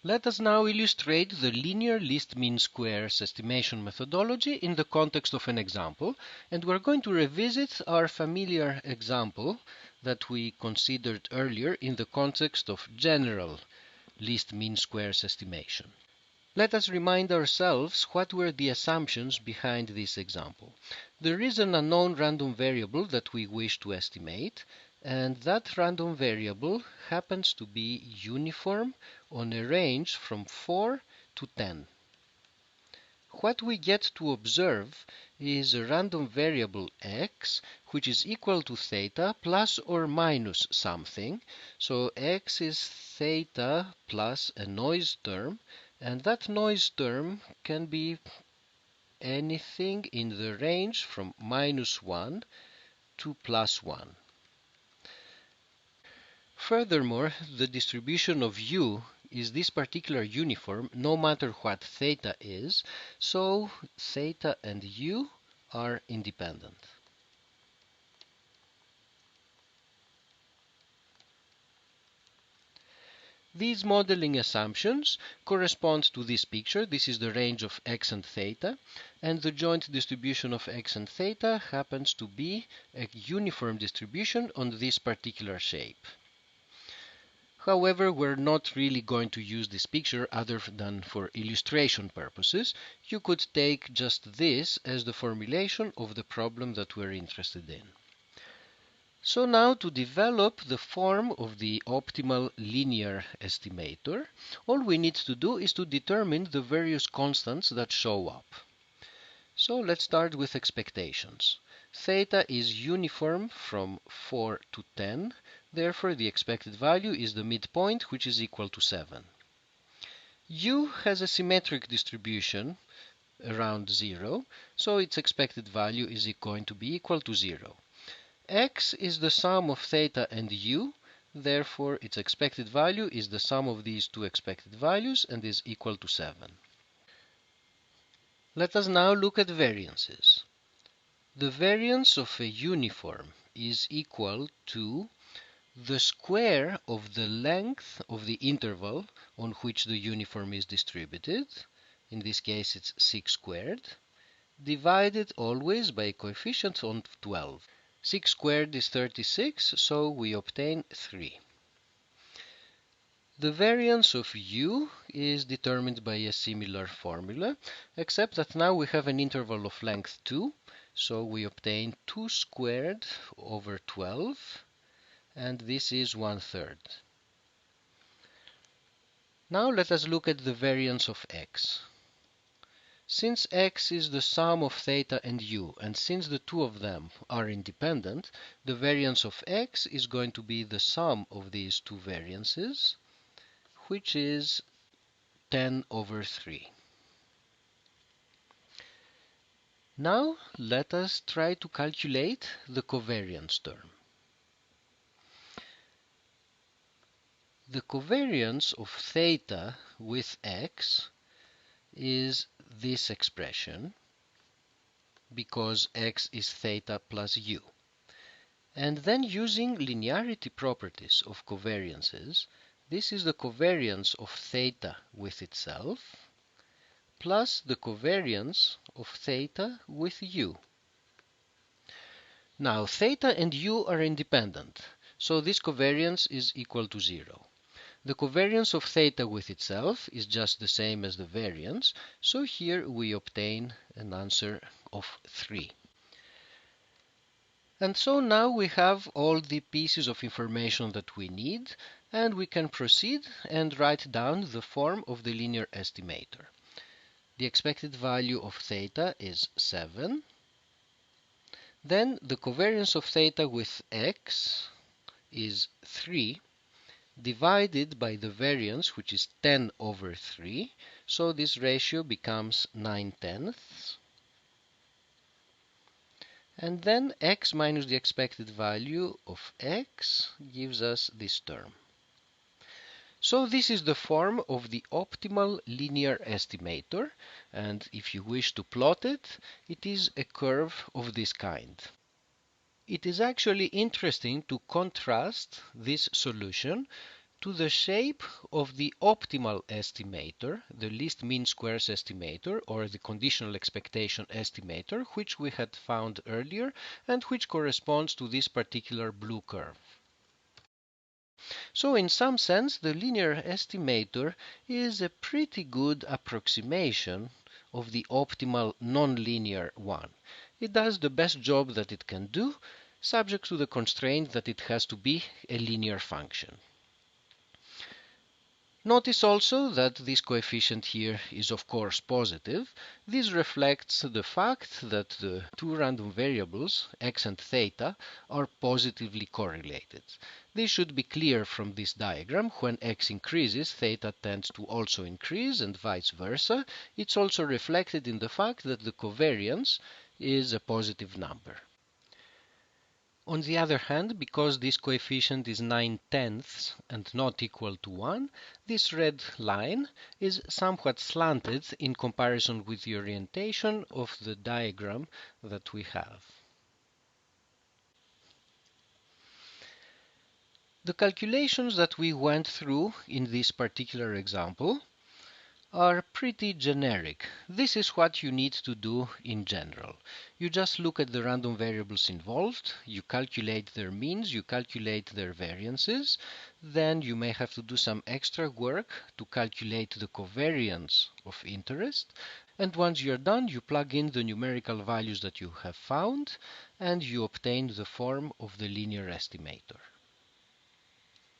Let us now illustrate the linear least mean squares estimation methodology in the context of an example, and we're going to revisit our familiar example that we considered earlier in the context of general least mean squares estimation. Let us remind ourselves what were the assumptions behind this example. There is an unknown random variable that we wish to estimate, and that random variable happens to be uniform on a range from 4 to 10. What we get to observe is a random variable x, which is equal to theta plus or minus something. So x is theta plus a noise term, and that noise term can be anything in the range from -1 to +1. Furthermore, the distribution of u is this particular uniform no matter what theta is, so theta and u are independent. These modeling assumptions correspond to this picture. This is the range of x and theta, and the joint distribution of x and theta happens to be a uniform distribution on this particular shape. However, we're not really going to use this picture other than for illustration purposes. You could take just this as the formulation of the problem that we're interested in. So now, to develop the form of the optimal linear estimator, all we need to do is to determine the various constants that show up. So let's start with expectations. Theta is uniform from 4 to 10, therefore the expected value is the midpoint, which is equal to 7. U has a symmetric distribution around 0, so its expected value is going to be equal to 0. X is the sum of theta and u, therefore its expected value is the sum of these two expected values and is equal to 7. Let us now look at variances. The variance of a uniform is equal to the square of the length of the interval on which the uniform is distributed, in this case it's 6 squared, divided always by a coefficient of 12. 6 squared is 36, so we obtain 3. The variance of u is determined by a similar formula, except that now we have an interval of length 2, so we obtain 2 squared over 12, and this is 1/3. Now let us look at the variance of x. Since x is the sum of theta and u, and since the two of them are independent, the variance of x is going to be the sum of these two variances, which is 10/3. Now let us try to calculate the covariance term. The covariance of theta with x is this expression, because x is theta plus u. And then using linearity properties of covariances, this is the covariance of theta with itself plus the covariance of theta with u. Now theta and u are independent, so this covariance is equal to 0. The covariance of theta with itself is just the same as the variance, so here we obtain an answer of 3. And so now we have all the pieces of information that we need, and we can proceed and write down the form of the linear estimator. The expected value of theta is 7. Then the covariance of theta with x is 3, divided by the variance, which is 10/3, so this ratio becomes 9/10. And then x minus the expected value of x gives us this term. So this is the form of the optimal linear estimator, and if you wish to plot it, it is a curve of this kind. It is actually interesting to contrast this solution to the shape of the optimal estimator, the least mean squares estimator, or the conditional expectation estimator, which we had found earlier and which corresponds to this particular blue curve. So in some sense, the linear estimator is a pretty good approximation of the optimal nonlinear one. It does the best job that it can do, subject to the constraint that it has to be a linear function. Notice also that this coefficient here is of course positive. This reflects the fact that the two random variables, x and theta, are positively correlated. This should be clear from this diagram. When x increases, theta tends to also increase and vice versa. It's also reflected in the fact that the covariance is a positive number. On the other hand, because this coefficient is 9/10 and not equal to 1, this red line is somewhat slanted in comparison with the orientation of the diagram that we have. The calculations that we went through in this particular example are pretty generic. This is what you need to do in general. You just look at the random variables involved, you calculate their means, you calculate their variances, then you may have to do some extra work to calculate the covariance of interest, and once you're done, you plug in the numerical values that you have found, and you obtain the form of the linear estimator.